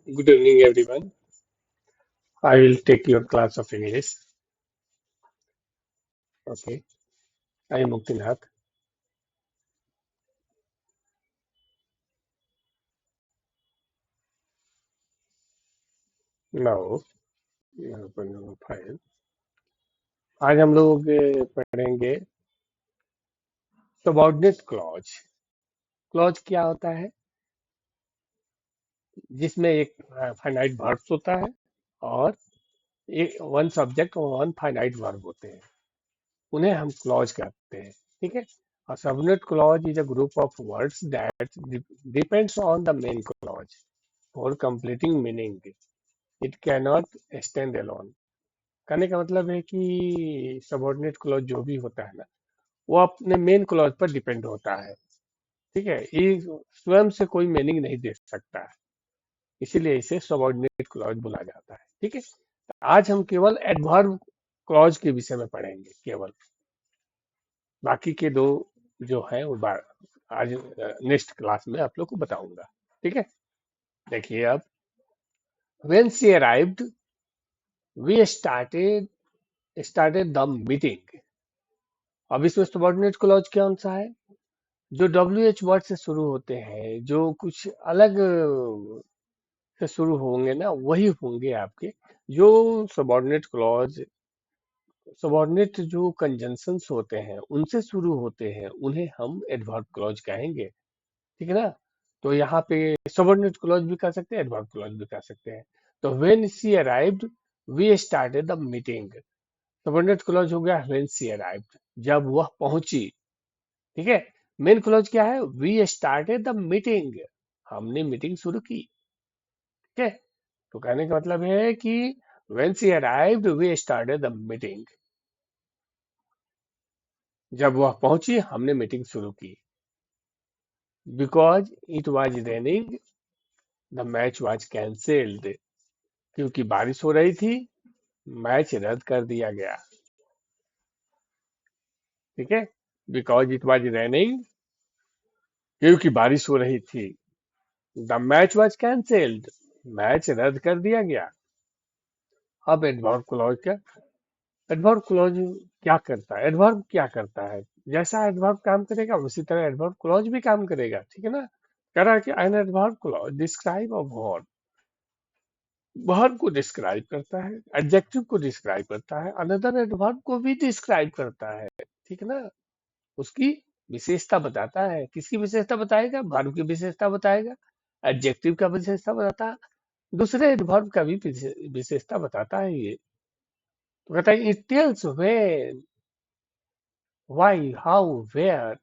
Good evening, everyone. I will take your class of English. Okay. I am Muktinath. Now, open your file. आज हम लोग पढ़ेंगे subordinate clause. Clause क्या होता है? जिसमें एक फाइनाइट वर्ब्स होता है और एक वन सब्जेक्ट और वन फाइनाइट वर्ब होते हैं। उन्हें हम क्लॉज कहते हैं। ठीक है। A subordinate clause is a group of words that depends on the main clause for completing meaning. It cannot stand alone. कहने का मतलब है कि सबऑर्डिनेट क्लॉज जो भी होता है ना, वो अपने मेन क्लॉज पर डिपेंड होता है। ठीक है, ये स्वयं से कोई मीनिंग नहीं दे सकता है, इसीलिए इसे सबऑर्डिनेट क्लॉज बोला जाता है। ठीक है, आज हम केवल एडवर्ब क्लॉज के विषय में पढ़ेंगे केवल। बाकी के दो जो है वो आज नेक्स्ट क्लास में आप लोग को बताऊंगा। ठीक है, देखिए अब when she arrived we started the meeting। अब इसमें सबऑर्डिनेट क्लॉज कौन सा है? जो WH वर्ड से शुरू होते हैं, जो कुछ अलग से शुरू होंगे ना, वही होंगे आपके जो सबऑर्डिनेट क्लॉज। सबऑर्डिनेट जो कंजंक्शंस होते हैं उनसे शुरू होते हैं, उन्हें हम एडवर्ब क्लॉज कहेंगे। ठीक है ना? तो यहाँ पे सबऑर्डिनेट क्लॉज भी कह सकते हैं, एडवर्ब क्लॉज भी कह सकते हैं। तो when she arrived we started the meeting. Subordinate clause हो गया व्हेन शी अराइव्ड, जब वह पहुंची। ठीक है। मेन क्लॉज क्या है? वी स्टार्टेड द मीटिंग, हमने मीटिंग शुरू की। ठीक है। तो कहने का मतलब है कि when she arrived we started the meeting, जब वह पहुंची हमने मीटिंग शुरू की। Because it was raining the match was cancelled, क्योंकि बारिश हो रही थी, मैच रद्द कर दिया गया। ठीक है। बिकॉज इट वाज रेनिंग, क्योंकि बारिश हो रही थी, the match was cancelled, match रद्द कर दिया गया। अब एडवर्ब क्लॉज क्या? एडवर्ब क्लॉज क्या करता है? एडवर्ब क्या करता है? जैसा एडवर्ब काम करेगा उसी तरह एडवर्ब क्लॉज भी काम करेगा। ठीक है ना? कह रहा है कि an adverb clause describe a verb, verb को डिस्क्राइब करता है, एडजेक्टिव को डिस्क्राइब करता है, अनदर एडवर्ब को भी डिस्क्राइब करता है। ठीक है ना? उसकी विशेषता बताता है। किसकी विशेषता बताएगा? वर्ब की विशेषता बताएगा, एडजेक्टिव का विशेषता बताता है, दूसरे एडवर्ब का भी विशेषता बताता है ये। तो कहता है it tells when, why, how, where,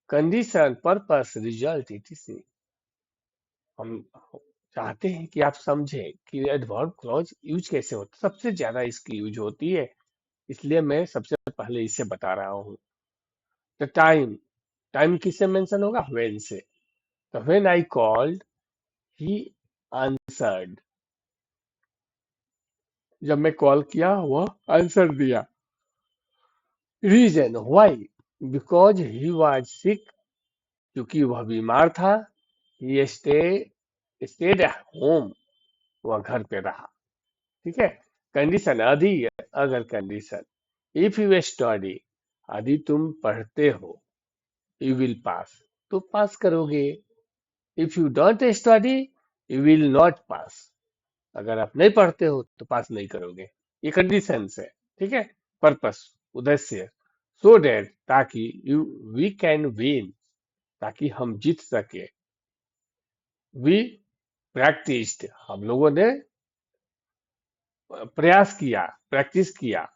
condition, purpose, result, etc. हम चाहते हैं कि आप समझें कि एडवर्ब क्लॉज यूज कैसे होता है। सबसे ज्यादा इसकी यूज होती है, इसलिए मैं सबसे पहले इसे बता रहा हूँ। द टाइम, टाइम किससे मेंशन होगा? व्हेन से। तो when I called he answered, जब मैं कॉल किया वह आंसर दिया। Reason why, because he was sick, क्योंकि वह बीमार था। ही स्टेड होम, वह घर पे रहा। ठीक है। कंडीशन आदि, अगर कंडीशन, इफ यू स्टडी, यदि तुम पढ़ते हो, यू विल पास, तो पास करोगे। If you don't study you will not pass, अगर आप नहीं पढ़ते हो तो पास नहीं करोगे। ये कंडीशन है। ठीक है। पर्पस, उद्देश्य, सो डेट, ताकि यू वी कैन विन, ताकि हम जीत सके। वी प्रैक्टिस्ड, हम लोगों ने प्रयास किया, प्रैक्टिस किया।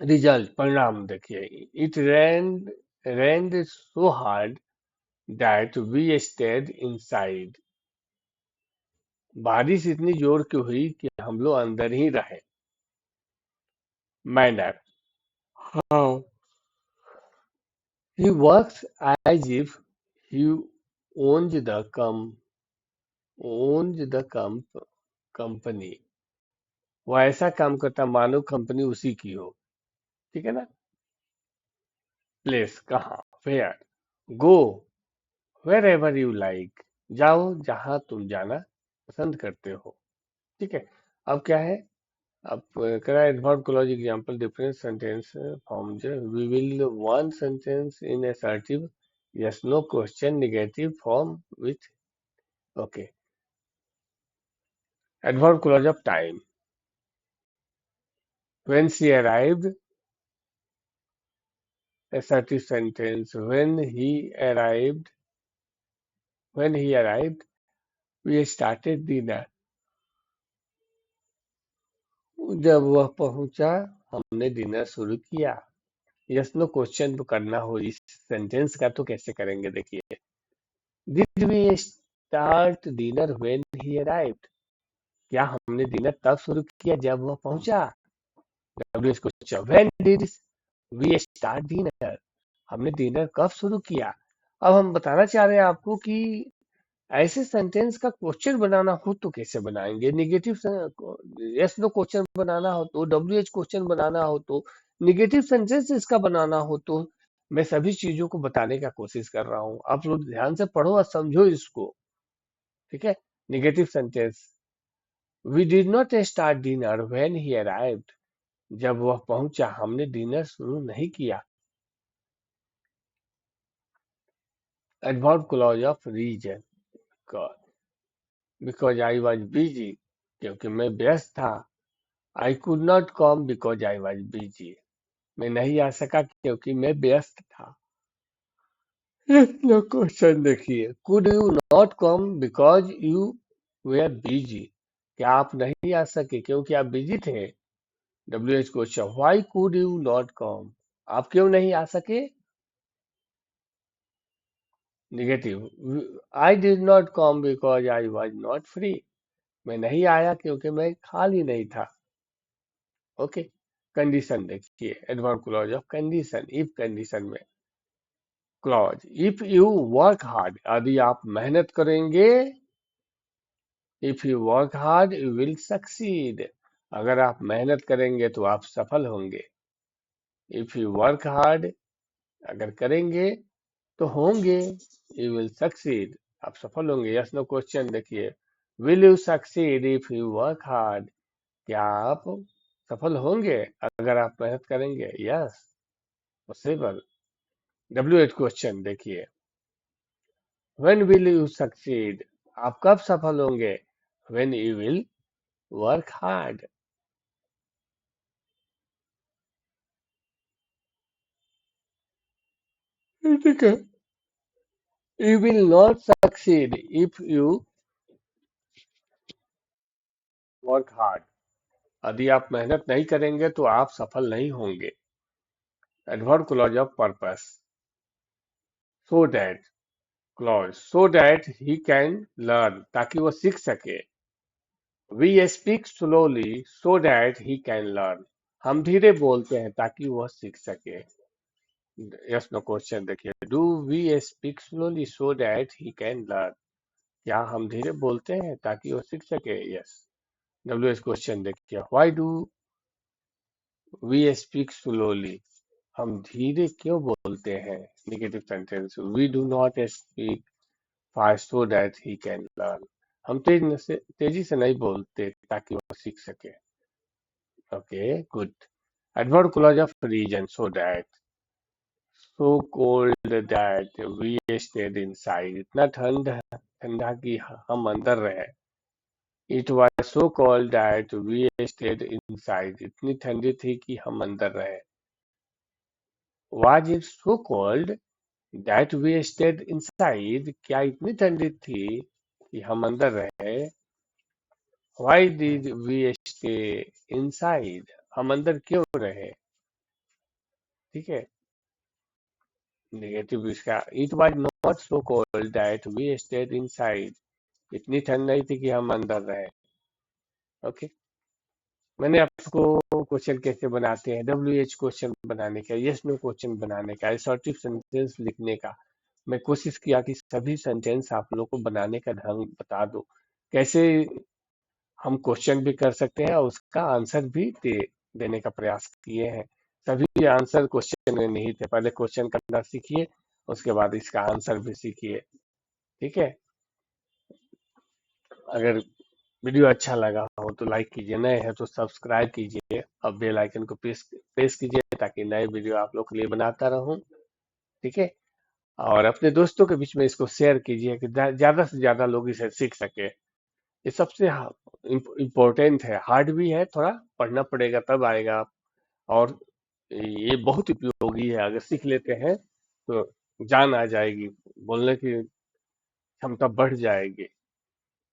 रिजल्ट, परिणाम देखिए, it rained so hard that we stayed inside, बारिश इतनी जोर की हुई कि हम लोग अंदर ही रहे। Manner, how, he works as if he owns the owns the company, वो ऐसा काम करता मानो कंपनी उसी की हो। ठीक है ना? प्लेस, कहाँ, where, go wherever you like, जाओ जहां तुम जाना पसंद करते हो। ठीक है। अब क्या है, अब करा adverb clause example different sentence form जो we will one sentence in assertive yes no question negative form with okay adverb clause of time when she arrived assertive sentence when he arrived we started dinner जब वह पहुंचा हमने dinner शुरू किया। Yes no question करना हो इस sentence का तो कैसे करेंगे देखिए, did we start dinner when he arrived, क्या हमने डिनर तब शुरू किया जब वह पहुंचा। W question when did we start dinner, हमने डिनर कब शुरू किया। अब हम बताना चाह रहे हैं आपको कि ऐसे सेंटेंस का क्वेश्चन बनाना हो तो कैसे बनाएंगे, निगेटिव यस नो क्वेश्चन बनाना हो तो, डब्ल्यू एच क्वेश्चन बनाना हो तो, निगेटिव सेंटेंस इसका बनाना हो तो, मैं सभी चीजों को बताने का कोशिश कर रहा हूँ, आप लोग ध्यान से पढ़ो और समझो इसको। ठीक है। Negative sentence we did not start dinner when he arrived, जब वह पहुंचा हमने डिनर शुरू नहीं किया। Adverb clause of reason because I was busy, क्योंकि मैं व्यस्त था। I could not come because I was busy, मैं नहीं आ सका क्योंकि मैं व्यस्त था। नो क्वेश्चन देखिए, could you not come because you were busy, क्या आप नहीं आ सके क्योंकि आप बिजी थे। W H question why could you not come, आप क्यों नहीं आ सके। Negative I did not come because I was not free, मैं नहीं आया क्योंकि मैं खाली नहीं था। ओके। कंडीशन देखिए, adverb clause of condition if condition में clause if you work hard, यदि आप मेहनत करेंगे, if you work hard you will succeed, अगर आप मेहनत करेंगे तो आप सफल होंगे। इफ यू वर्क हार्ड, अगर करेंगे तो होंगे, यू विल सक्सीड, आप सफल होंगे। यस नो क्वेश्चन देखिए, will you succeed if you work hard, क्या आप सफल होंगे अगर आप मेहनत करेंगे। Yes possible. W H question देखिए, व्हेन विल यू सक्सीड, आप कब सफल होंगे। When you will work hard. ठीक है। You will not succeed if you work hard, यदि आप मेहनत नहीं करेंगे तो आप सफल नहीं होंगे। Adverb clause of purpose so that clause so that he can learn, ताकि वो सीख सके। We speak slowly so that he can learn, हम धीरे बोलते हैं ताकि वह सीख सके। यस नो क्वेश्चन देखिए, do we speak slowly so that he can learn, क्या हम धीरे बोलते हैं ताकि वो सीख सके। यस। डब्ल्यू एस क्वेश्चन देखिए, why do we speak slowly, हम धीरे क्यों बोलते हैं। Negative sentence we do not speak fast so that he can learn, हम तेजी से नहीं बोलते ताकि वो सीख सके। Okay good. Adverb clause of reason so that so cold that we stayed inside, इतना ठंडा कि हम अंदर रहे। It was so cold that we stayed inside, इतनी ठंडी थी कि हम अंदर रहे। Was it so cold that we stayed inside, क्या इतनी ठंडी थी कि हम अंदर रहे। Why did we stay inside, हम अंदर क्यों रहे। ठीक है। नेगेटिव इसका, it was not so cold that we stayed inside, इतनी ठंड नहीं थी कि हम अंदर रहे। ओके। मैंने आपको क्वेश्चन कैसे बनाते हैं, डब्ल्यू एच क्वेश्चन बनाने का, यस नो क्वेश्चन बनाने का, असर्टिव सेंटेंस लिखने का, मैं कोशिश किया कि सभी सेंटेंस आप लोग को बनाने का ढंग बता दो, कैसे हम क्वेश्चन भी कर सकते हैं और उसका आंसर भी देने का प्रयास किए हैं। सभी आंसर क्वेश्चन में नहीं थे, पहले क्वेश्चन करना सीखिए, उसके बाद इसका आंसर भी सीखिए। ठीक है। अगर वीडियो अच्छा लगा हो तो लाइक कीजिए, नए हैं तो सब्सक्राइब कीजिए और बेल आइकन को प्रेस प्रेस कीजिए ताकि नए वीडियो आप लोग के लिए बनाता रहूं। ठीक है। और अपने दोस्तों के बीच में इसको शेयर कीजिए कि ज्यादा से ज्यादा लोग इसे सीख सके। ये सबसे इम्पोर्टेंट है, हार्ड भी है, थोड़ा पढ़ना पड़ेगा तब आएगा। और ये बहुत उपयोगी है, अगर सीख लेते हैं तो जान आ जाएगी, बोलने की क्षमता बढ़ जाएगी।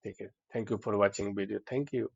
ठीक है। Thank you for watching video. Thank you.